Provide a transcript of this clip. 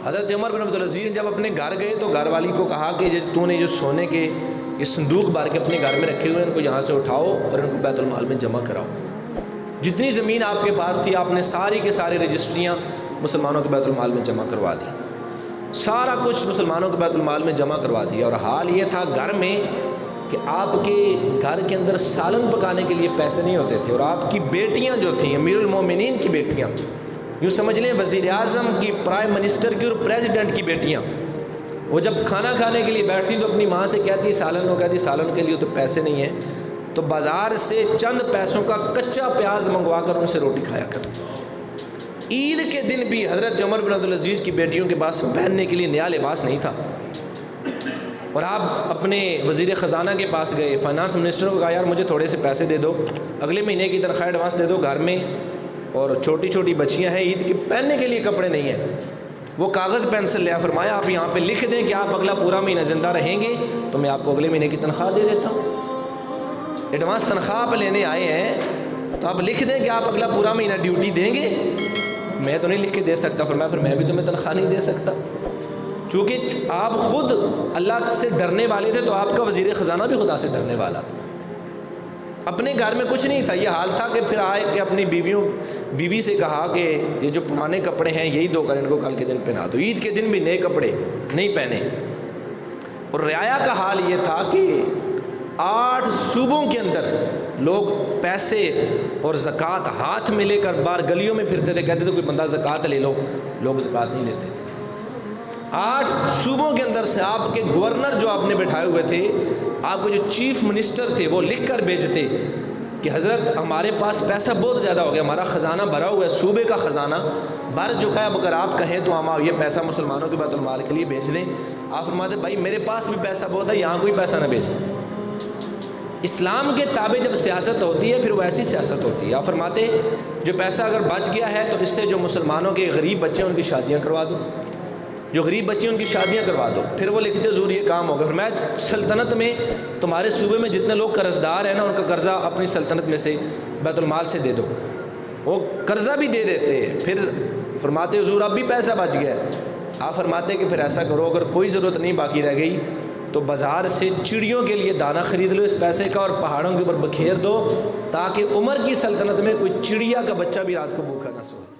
حضرت عمر بن عبدالعزیز جب اپنے گھر گئے تو گھر والی کو کہا کہ تو نے جو سونے کے یہ صندوق بھر کے اپنے گھر میں رکھے ہوئے ہیں ان کو یہاں سے اٹھاؤ اور ان کو بیت المال میں جمع کراؤ. جتنی زمین آپ کے پاس تھی آپ نے ساری کے سارے رجسٹریاں مسلمانوں کے بیت المال میں جمع کروا دی. سارا کچھ مسلمانوں کے بیت المال میں جمع کروا دیا. اور حال یہ تھا گھر میں کہ آپ کے گھر کے اندر سالن پکانے کے لیے پیسے نہیں ہوتے تھے. اور آپ کی بیٹیاں جو تھیں امیر المومنین کی بیٹیاں, یوں سمجھ لیں وزیر اعظم کی, پرائم منسٹر کی اور پریزیڈنٹ کی بیٹیاں, وہ جب کھانا کھانے کے لیے بیٹھتی تو اپنی ماں سے کہتی سالن, وہ کہتی سالن کے لیے تو پیسے نہیں ہیں, تو بازار سے چند پیسوں کا کچا پیاز منگوا کر ان سے روٹی کھایا کرتی. عید کے دن بھی حضرت عمر بن عبدالعزیز کی بیٹیوں کے پاس پہننے کے لیے نیا لباس نہیں تھا. اور آپ اپنے وزیر خزانہ کے پاس گئے, فائنانس منسٹر کو کہا یار مجھے تھوڑے سے پیسے دے دو, اگلے مہینے کی تنخواہ ایڈوانس دے دو, گھر میں اور چھوٹی چھوٹی بچیاں ہیں, عید کے پہننے کے لیے کپڑے نہیں ہیں. وہ کاغذ پینسل لیا, فرمایا آپ یہاں پہ لکھ دیں کہ آپ اگلا پورا مہینہ زندہ رہیں گے تو میں آپ کو اگلے مہینے کی تنخواہ دے دیتا ہوں. ایڈوانس تنخواہ آپ لینے آئے ہیں تو آپ لکھ دیں کہ آپ اگلا پورا مہینہ ڈیوٹی دیں گے. میں تو نہیں لکھ کے دے سکتا. فرمایا پھر میں بھی تمہیں تنخواہ نہیں دے سکتا. چونکہ آپ خود اللہ سے ڈرنے والے تھے تو آپ کا وزیر خزانہ بھی خدا سے ڈرنے والا تھا. اپنے گھر میں کچھ نہیں تھا. یہ حال تھا کہ پھر آئے کہ اپنی بیوی سے کہا کہ یہ جو پرانے کپڑے ہیں یہی دو کر ان کو کل کے دن پہنا دو. عید کے دن بھی نئے کپڑے نہیں پہنے. اور رعایا کا حال یہ تھا کہ 8 صوبوں کے اندر لوگ پیسے اور زکوٰۃ ہاتھ میں لے کر باہر گلیوں میں پھرتے تھے, کہتے تھے کوئی بندہ زکوٰۃ لے لو, لوگ زکوٰۃ نہیں لیتے تھے. 8 صوبوں کے اندر سے آپ کے گورنر جو آپ نے بٹھائے ہوئے تھے, آپ کے جو چیف منسٹر تھے, وہ لکھ کر بھیجتے کہ حضرت ہمارے پاس پیسہ بہت زیادہ ہو گیا, ہمارا خزانہ بھرا ہوا ہے, صوبے کا خزانہ بھر چکا ہے, اب اگر آپ کہیں تو ہم یہ پیسہ مسلمانوں کے بیت المال کے لیے بھیج دیں. آپ فرماتے بھائی میرے پاس بھی پیسہ بہت ہے, یہاں کوئی پیسہ نہ بھیجیں. اسلام کے تابع جب سیاست ہوتی ہے پھر وہ ایسی سیاست ہوتی ہے. آپ فرماتے جو پیسہ اگر بچ گیا ہے تو اس سے جو مسلمانوں کے غریب بچے ہیں ان کی شادیاں کروا دو, جو غریب بچے ہیں ان کی شادیاں کروا دو. پھر وہ لکھتے ضرور یہ کام ہوگا. پھر میں سلطنت میں تمہارے صوبے میں جتنے لوگ قرض دار ہیں نا ان کا قرضہ اپنی سلطنت میں سے بیت المال سے دے دو. وہ قرضہ بھی دے دیتے. پھر فرماتے حضور اب بھی پیسہ بچ گیا. آپ فرماتے کہ پھر ایسا کرو, اگر کوئی ضرورت نہیں باقی رہ گئی تو بازار سے چڑیوں کے لیے دانہ خرید لو اس پیسے کا اور پہاڑوں کے اوپر بکھیر دو, تاکہ عمر کی سلطنت میں کوئی چڑیا کا بچہ بھی رات کو بھوکا نہ سوئے.